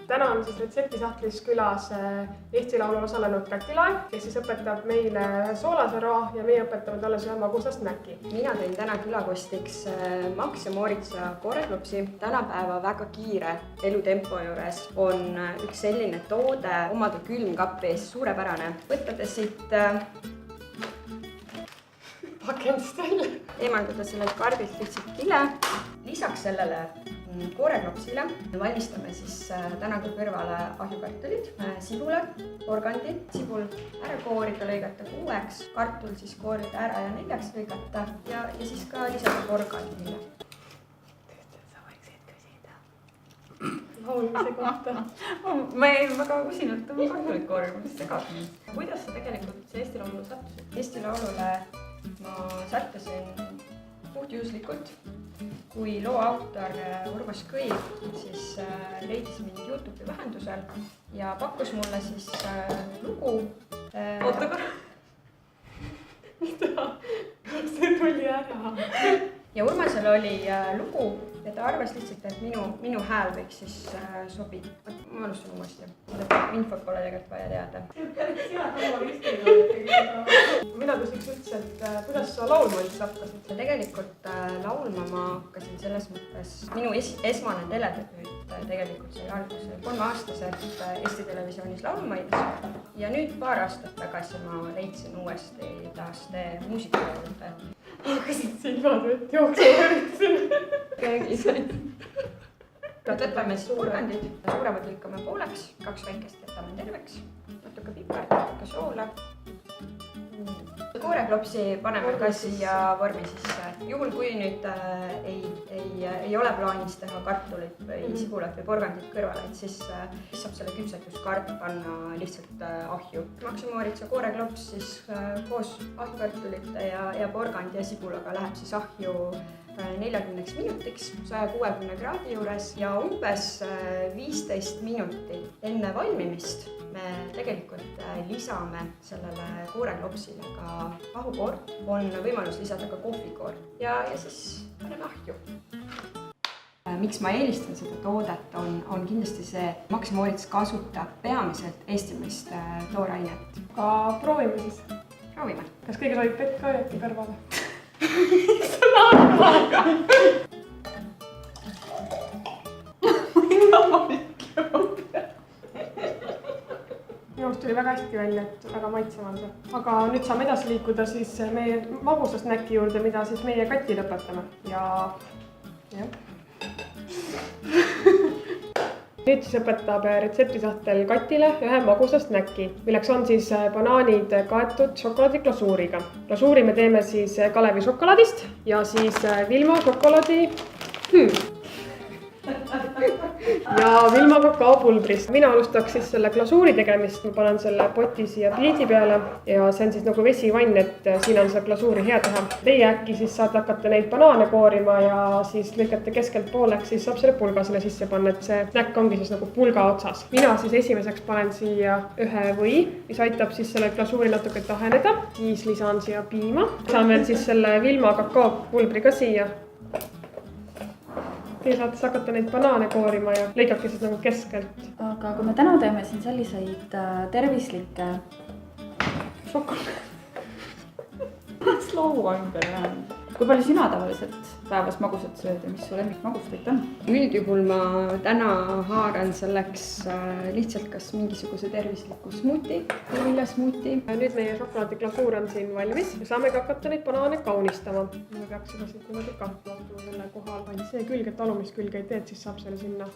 Täna on siis retseptisahtlis külas Eesti Laulul osalenud Kati Laev, kes siis õpetab meile soolase roa ja meie õpetame talle ühe magusa snäki. Mina tõin täna külakostiks Max ja Moritsa kooreklopsi. Tänapäeva väga kiire elutempo juures on üks selline toode omada külmkapis suurepärane. Võtades siit pakendist välja. Eemaldada sellelt karbilt lihtsalt kile. Lisaks sellele kooreklopsile valmistame siis täna ka kõrvale ahjukartulid, sibule, porgandi, sibul ära koorida, lõigata 6, kartul siis koorida ära ja 4 lõigata ja siis ka lisada porgandile. Sa võiksid küsida. Laulmise kohta. Ma jäin väga usinalt oma kartulit koorima, mis segab mind. Kuidas sa tegelikult Eesti Laulule sattusid? Eesti Laulule ma sattusin puhtjuhuslikult. Kui loo autor Urmas Kõiv siis leidis mind YouTube'i vahendusel ja pakkus mulle siis lugu. Oota korra. Mida? See tuli ära. Ja Urmasel oli lugu ja ta arvas lihtsalt, et minu hääl võiks siis sobida. Ma alustan uuesti. Infot pole tegelikult vaja teada. Mina küsiks üldse, et kuidas sa laulma üldse hakkasid? Tegelikult laulma ma hakkasin selles mõttes, minu esmane teledebüüt tegelikult sai alguse 3-aastaselt Eesti Televisioonis laulmaides ja nüüd paar aastat tagasi ma leidsin uuesti taas muusika juurde. Hakkasid silmad vett jooksma üritasin. Keegi said. Võtame siis porgandid, suuremad lõikame pooleks, 2 väikest jätame terveks, natuke pipart, natuke soola. Kooreklopsi paneme ka siia vormi sisse. Juhul kui nüüd ei ole plaanis teha kartulit või sibulat või porgandit kõrvale, siis saab selle küpsetuskarp panna lihtsalt ahju. Max ja Moritsa kooreklops siis koos ahjukartulite ja porgandi ja sibulaga läheb siis ahju 40 minutiks 160 kraadi juures ja umbes 15 minutit enne valmimist me tegelikult lisame sellele kooreklopsile ka ahukoort. On võimalus lisada ka kohvikoort ja siis paneme ahju. Miks ma eelistan seda toodet on kindlasti see, Max ja Moritsa kasutab peamiselt eestimaist toorainet. Aga proovime siis. Proovime. Kas kõige sobib vett ka jätti kõrvale? Minu arust tuli väga hästi välja, et väga maitsev on see. Aga nüüd saame edasi liikuda siis meie magusa snäki juurde, mida siis meie Katil õpetame. Nüüd siis õpetab retseptisahtel Katile ühe magusa snäki, milleks on siis banaanid kaetud šokolaadiglasuuriga. Glasuuri me teeme siis Kalevi šokolaadist ja siis Vilma šokolaadi ja Vilma kakaopulbrist. Mina alustaks siis selle glasuuri tegemist, ma panen selle poti siia pliidi peale ja see on siis nagu vesivann, et siin on see glasuuri hea teha. Teie äkki siis saate hakata neid banaane koorima ja siis lõikate keskelt pooleks, siis saab selle pulga selle sisse panna, et see snäkk ongi siis nagu pulga otsas. Mina siis esimeseks panen siia ühe või, mis aitab siis selle glasuuri natuke taheneda. Siis lisan siia piima. Saan veel siis selle Vilma kakaopulbri ka siia. Teie saate hakata neid banaane koorima ja lõigake siis nagu keskelt. Aga kui me täna teeme siin selliseid tervislikke slow ümber vähem. Kui palju sina tavaliselt päevas magusat sööd ja mis su lemmikmagustit on? Üldjuhul ma täna haaran selleks lihtsalt kas mingisuguse tervisliku smuuti või viljasmuuti. Nüüd meie šokolaadiglasuur on siin valmis ja saame hakata neid banaane kaunistama. Me peaks seda siit niimoodi kahtma selle kohal. See külg, et alumist külge ei teed, siis saab selle sinna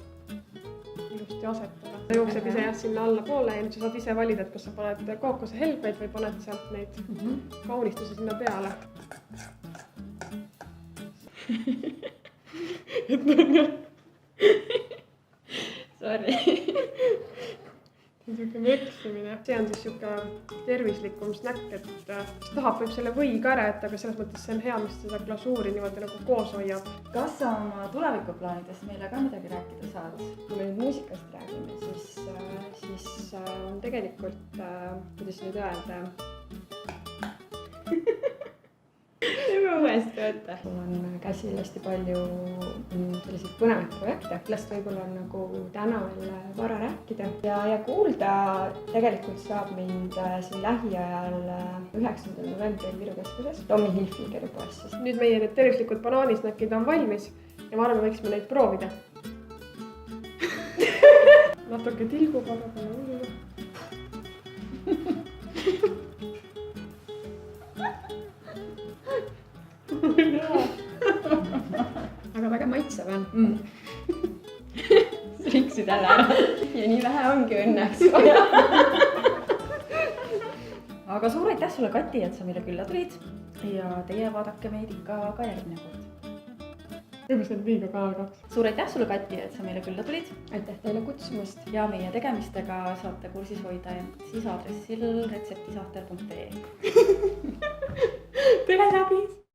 ilusti asetada. Ta jookseb ise sinna alla poole ja nüüd sa saad ise valida, et kas sa paned kookoshelbeid või paned sealt neid kaunistusi sinna peale. Sorry. Niisugune eksimine. See on siis siuke tervislikum snäkk, et kes tahab, võib selle või ka ära jätta, aga selles mõttes see on hea, mis seda glasuuri niimoodi nagu koos hoiab. Kas sa oma tulevikuplaanidest meile ka midagi rääkida saad? Kui me nüüd muusikast räägime, siis on tegelikult, kuidas nüüd öelda, uuesti võtta. mul on käsil hästi palju selliseid põnevaid projekte, millest võib-olla on nagu täna veel vara rääkida ja kuulda tegelikult saab mind siin lähiajal 9. novembril Viru keskuses Tommy Hilfigeri poes siis. nüüd meie need tervislikud banaanisnäkid on valmis ja ma arvan, me võiksime neid proovida. natuke tilgub, aga pole hullu. aga väga maitsev on riksid jälle ära ja nii vähe ongi õnneks vaja. aga suur aitäh sulle, Kati, et sa meile külla tulid ja teie vaadake meid ikka ka järgmine kord. võib-olla see on liiga Kanal 2. suur aitäh sulle, Kati, et sa meile külla tulid aitäh teile kutsumast. ja meie tegemistega saate kursis hoida end siis aadressil retseptisahtel.ee. tere, Sabis!